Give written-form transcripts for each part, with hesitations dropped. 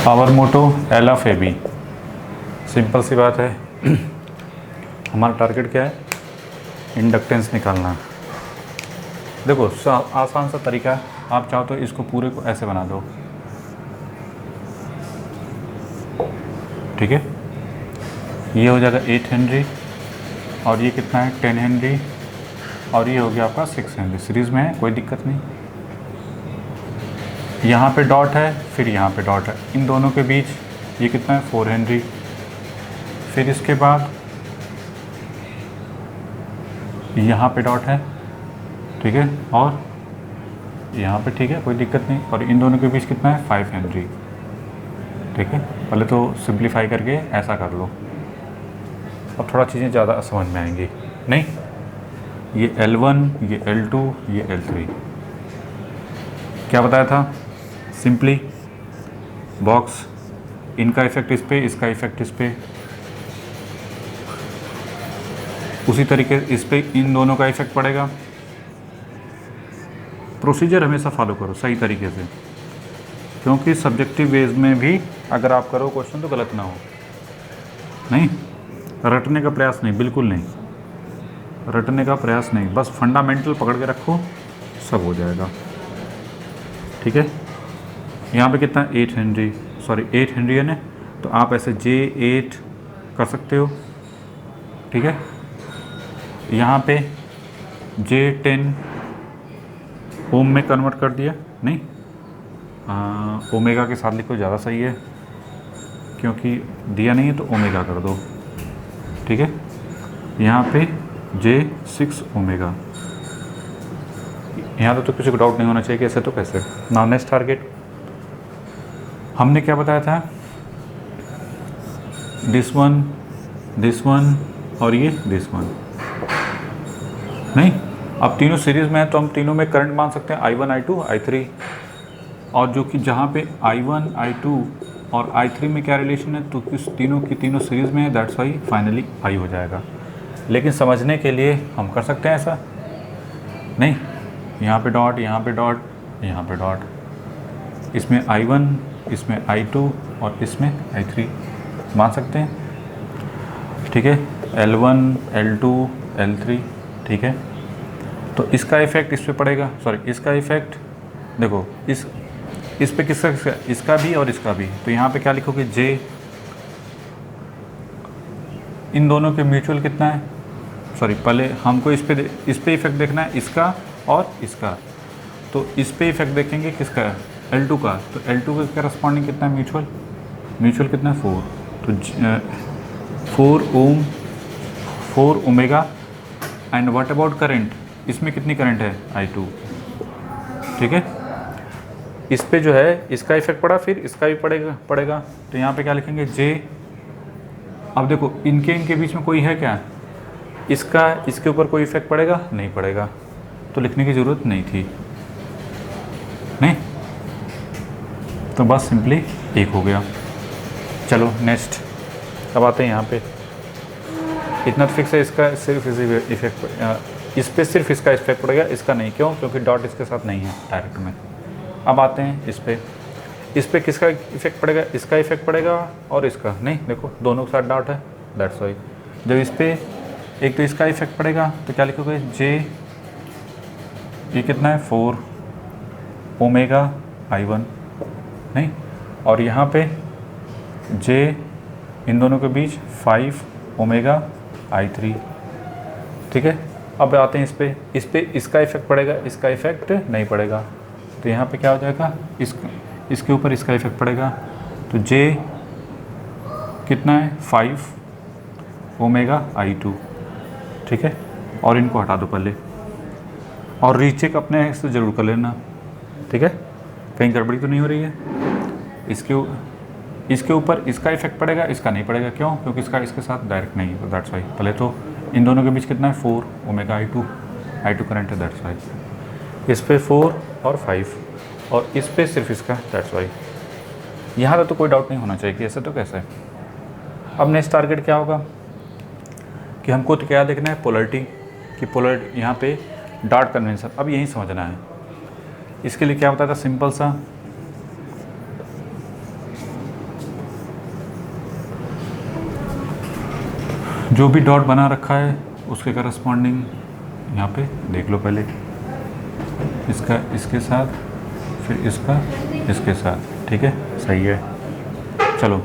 Power मोटो एल of A B. Simple सी बात है, हमारा टारगेट क्या है, इंडक्टेंस निकालना। देखो आसान सा तरीका है, आप चाहो तो इसको पूरे को ऐसे बना दो, ठीक है। ये हो जाएगा 8 हेनरी और ये कितना है 10 हेनरी और ये हो गया आपका 6 हेनरी। सीरीज़ में है, कोई दिक्कत नहीं। यहाँ पे डॉट है, फिर यहाँ पे डॉट है, इन दोनों के बीच ये कितना है 4 हेनरी। फिर इसके बाद यहाँ पे डॉट है, ठीक है, और यहाँ पे, ठीक है, कोई दिक्कत नहीं। और इन दोनों के बीच कितना है 5 हेनरी, ठीक है। पहले तो सिंप्लीफाई करके ऐसा कर लो, अब थोड़ा चीज़ें ज़्यादा समझ में आएंगी। नहीं, ये L1, ये L2, ये L3 क्या बताया था, सिंपली बॉक्स, इनका इफेक्ट इस पे, इसका इफेक्ट इस पे, उसी तरीके इस पे इन दोनों का इफेक्ट पड़ेगा। प्रोसीजर हमेशा फॉलो करो सही तरीके से, क्योंकि सब्जेक्टिव बेस में भी अगर आप करो क्वेश्चन तो गलत ना हो। नहीं, रटने का प्रयास नहीं, बिल्कुल नहीं, रटने का प्रयास नहीं, बस फंडामेंटल पकड़ के रखो, सब हो जाएगा, ठीक है। यहाँ पे कितना 8 हेनरी, सॉरी 8 हेनरी है ना, तो आप ऐसे J8 कर सकते हो, ठीक है। यहाँ पे J10 ओम में कन्वर्ट कर दिया, नहीं ओमेगा के साथ लिखो ज़्यादा सही है, क्योंकि दिया नहीं है तो ओमेगा कर दो, ठीक है। यहाँ पे J6 ओमेगा। यहाँ तो किसी को डाउट नहीं होना चाहिए कि ऐसे तो कैसे। नाउ नेक्स्ट टारगेट हमने क्या बताया था, दिस वन और ये दिस वन। नहीं, अब तीनों सीरीज़ में है तो हम तीनों में करंट मान सकते हैं I1, I2, I3, और जो कि जहाँ पे I1, I2 और I3 में क्या रिलेशन है, तो इस तीनों की तीनों सीरीज़ में है, दैट्स वाई फाइनली I हो जाएगा। लेकिन समझने के लिए हम कर सकते हैं ऐसा, नहीं, यहाँ पे डॉट, यहाँ पे डॉट, यहाँ पे डॉट, इसमें I1, इसमें I2 और इसमें I3 मान सकते हैं, ठीक है। L1, L2, L3, ठीक है। तो इसका इफेक्ट इस पे पड़ेगा, सॉरी इसका इफेक्ट देखो इस पे किसका, इसका भी और इसका भी। तो यहाँ पे क्या लिखोगे, J, इन दोनों के म्यूचुअल कितना है, सॉरी पहले हमको इस पे इफेक्ट देखना है, इसका और इसका। तो इस पे इफेक्ट देखेंगे किसका, L2 का, तो L2 के करस्पॉन्डिंग कितना है म्यूचुअल कितना है 4, तो 4 omega. And what about current, इसमें कितनी करंट है I2, ठीक है। इस पे जो है इसका इफेक्ट पड़ा, फिर इसका भी पड़ेगा। तो यहाँ पे क्या लिखेंगे J। अब देखो इनके बीच में कोई है क्या, इसके ऊपर कोई इफेक्ट पड़ेगा, नहीं पड़ेगा, तो लिखने की ज़रूरत नहीं थी, नहीं, तो बस सिंपली एक हो गया। चलो नेक्स्ट, अब आते हैं यहाँ पे, इतना तो फिक्स है, इसका सिर्फ इफेक्ट, इस पे सिर्फ इसका इफेक्ट पड़ेगा, इसका नहीं, क्यों, क्योंकि डॉट इसके साथ नहीं है डायरेक्ट में। अब आते हैं इस पे किसका इफेक्ट पड़ेगा, इसका इफेक्ट पड़ेगा और इसका नहीं, देखो दोनों के साथ डॉट है, दैट्स वाई। जब इस पे एक तो इसका इफेक्ट पड़ेगा तो क्या लिखोगे, J, ये कितना है 4 ओमेगा I1, नहीं, और यहाँ पे J, इन दोनों के बीच 5 ओमेगा I3, ठीक है। अब आते हैं इस पे इसका इफेक्ट पड़ेगा, इसका इफेक्ट नहीं पड़ेगा, तो यहाँ पे क्या हो जाएगा, इसके ऊपर इसका इफेक्ट पड़ेगा, तो J कितना है 5 ओमेगा I2, ठीक है। और इनको हटा दो पहले, और रीचेक अपने से ज़रूर कर लेना, ठीक है, कहीं गड़बड़ी तो नहीं हो रही है। इसके ऊपर इसका इफेक्ट पड़ेगा, इसका नहीं पड़ेगा, क्यों, क्योंकि इसका इसके साथ डायरेक्ट नहीं है, दैट्स वाई। पहले तो इन दोनों के बीच कितना है 4 ओमेगा I2 करंट है, दैट्स वाई। इस पे 4 और 5 और इस पे सिर्फ इसका, दैट्स वाई। यहाँ तो कोई डाउट नहीं होना चाहिए कि ऐसे तो कैसे। अब नेक्स्ट टारगेट क्या होगा कि हमको तो क्या देखना है, पोलरिटी, कि पोलरिटी यहाँ पे डॉट कन्वेंशन, अब यही समझना है। इसके लिए क्या होता था, सिंपल सा जो भी डॉट बना रखा है उसके करस्पॉन्डिंग यहाँ पे देख लो पहले, इसका इसके साथ, फिर इसका इसके साथ, ठीक है, सही है। चलो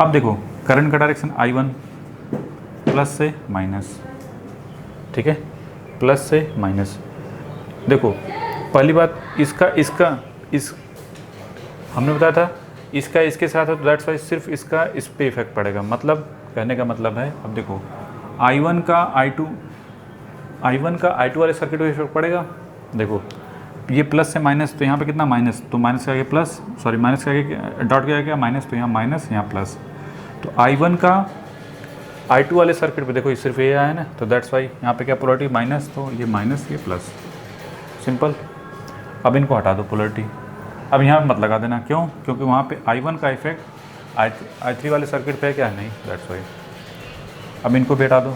अब देखो करंट का डायरेक्शन I1 प्लस से माइनस, ठीक है, प्लस से माइनस। देखो पहली बात इसका हमने बताया था इसका इसके साथ है, तो दैट्स वाई सिर्फ इसका इस पे इफेक्ट पड़ेगा। मतलब कहने का मतलब है, अब देखो I1 का I2 वाले सर्किट पे इफेक्ट पड़ेगा। देखो ये प्लस से माइनस, तो यहाँ पे कितना माइनस, तो माइनस के आगे प्लस, सॉरी माइनस के आगे डॉट के आगे माइनस, तो यहाँ माइनस यहाँ प्लस। तो I1 का I2 वाले सर्किट पे देखो ये सिर्फ ये आया ना, तो दैट्स वाई यहाँ पे क्या पोलरिटी माइनस, तो ये माइनस ये प्लस, सिंपल। अब इनको हटा दो पोलरिटी। अब यहाँ पे मत लगा देना, क्यों? क्योंकि वहाँ पे I1 का इफेक्ट I3 वाले सर्किट पे क्या है, नहीं, दैट्स वाई। अब इनको भी हटा दो।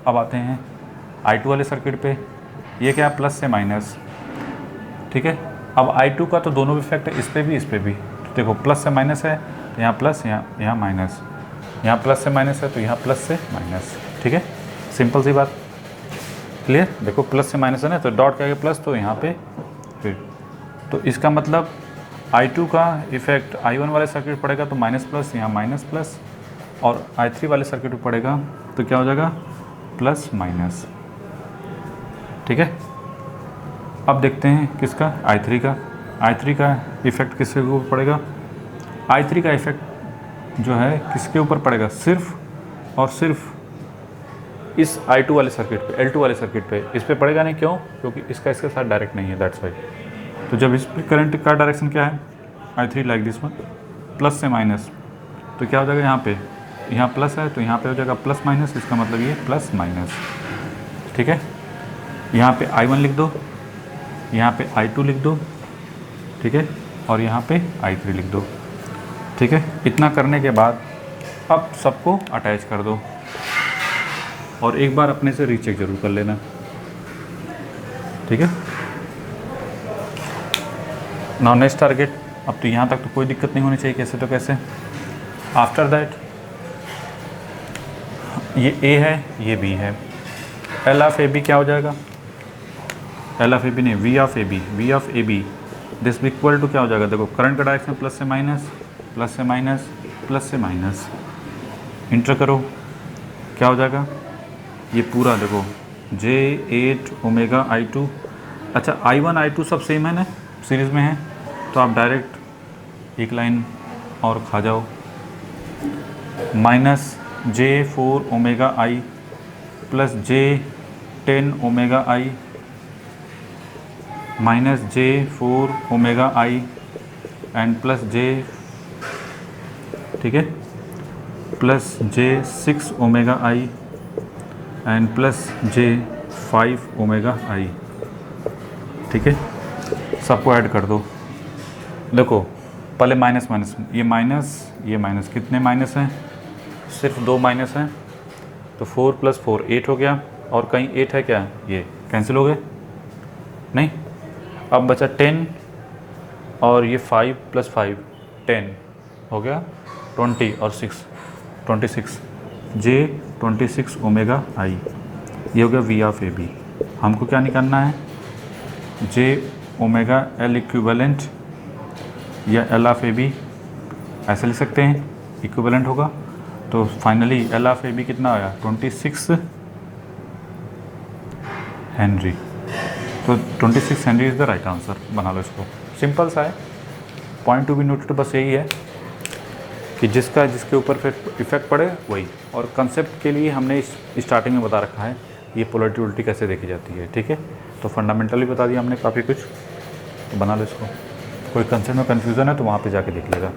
अब आते हैं I2 वाले सर्किट पे, ये क्या है, प्लस से माइनस, ठीक है। अब I2 का तो दोनों इफेक्ट है, इस पर भी इस पर भी। तो देखो प्लस से माइनस है, यहाँ प्लस, यहाँ माइनस, यहाँ प्लस से माइनस है, तो यहाँ प्लस से माइनस, ठीक है, सिंपल सी बात, क्लियर। देखो प्लस से माइनस है ना, तो डॉट के आगे प्लस, तो यहाँ पे फिर, तो इसका मतलब I2 का इफेक्ट I1 वाले सर्किट पड़ेगा तो माइनस प्लस, यहाँ माइनस प्लस, और I3 वाले सर्किट पे पड़ेगा तो क्या हो जाएगा, प्लस माइनस, ठीक है। अब देखते हैं किसका, I3 का इफेक्ट किसके ऊपर पड़ेगा। I3 का इफेक्ट जो है किसके ऊपर पड़ेगा, सिर्फ और सिर्फ इस I2 वाले सर्किट पे, L2 वाले सर्किट पे, इस पे पड़ेगा नहीं, क्यों? क्योंकि इसका इसके साथ डायरेक्ट नहीं है, दैट्स वाई। तो जब इस पर करंट का डायरेक्शन क्या है, I3 like this one, plus से माइनस, तो क्या हो जाएगा, यहाँ पे यहाँ प्लस है, तो यहाँ पे हो जाएगा प्लस माइनस, इसका मतलब ये प्लस माइनस, ठीक है। यहाँ पे I1 लिख दो, यहाँ पे I2 लिख दो, ठीक है, और यहाँ पे I3 लिख दो, ठीक है। इतना करने के बाद अब सबको अटैच कर दो और एक बार अपने से रीचेक जरूर कर लेना, ठीक है। Now next target. अब तो यहाँ तक तो कोई दिक्कत नहीं होनी चाहिए, कैसे तो कैसे। आफ्टर दैट ये A है, ये B है, L ऑफ AB क्या हो जाएगा, L ऑफ AB नहीं, V of AB this equal to क्या हो जाएगा, देखो करंट का डायरेक्शन प्लस से माइनस, प्लस से माइनस, प्लस से माइनस, इंटर करो, क्या हो जाएगा, ये पूरा देखो J8 ओमेगा I2। अच्छा I1 I2 सब सेम है ना, सीरीज़ में है, तो आप डायरेक्ट एक लाइन और खा जाओ, minus J4 omega I plus J10 omega I minus J4 omega I and plus J, ठीक है, plus J6 omega I and plus J5 omega I, ठीक है। सबको ऐड कर दो। देखो पहले माइनस माइनस, ये माइनस, कितने माइनस हैं, सिर्फ 2 माइनस हैं, तो 4 + 4 8 हो गया, और कहीं 8 है क्या, ये कैंसिल हो गए, नहीं। अब बचा 10 और ये 5 + 5 10 हो गया 20 और 6 26, J26 ओमेगा I, ये हो गया V ऑफ AB। हमको क्या निकालना है, J ओमेगा L इक्विवेलेंट या L ऑफ AB, ऐसे लिख सकते हैं, इक्विवेलेंट होगा। तो फाइनली L ऑफ AB कितना आया, 26 हेनरी। तो 26 Henry is the right answer, बना लो इसको, सिंपल सा है। पॉइंट टू बी नोटेड बस यही है कि जिसके ऊपर इफेक्ट पड़े वही, और कंसेप्ट के लिए हमने स्टार्टिंग में बता रखा है ये पोलरिटी उल्टी कैसे देखी जाती है, ठीक है। तो फंडामेंटली बता दिया हमने काफ़ी कुछ, तो बना लो इसको। कोई कंसेप्ट में कन्फ्यूज़न है तो वहाँ पे जाके देख लेगा।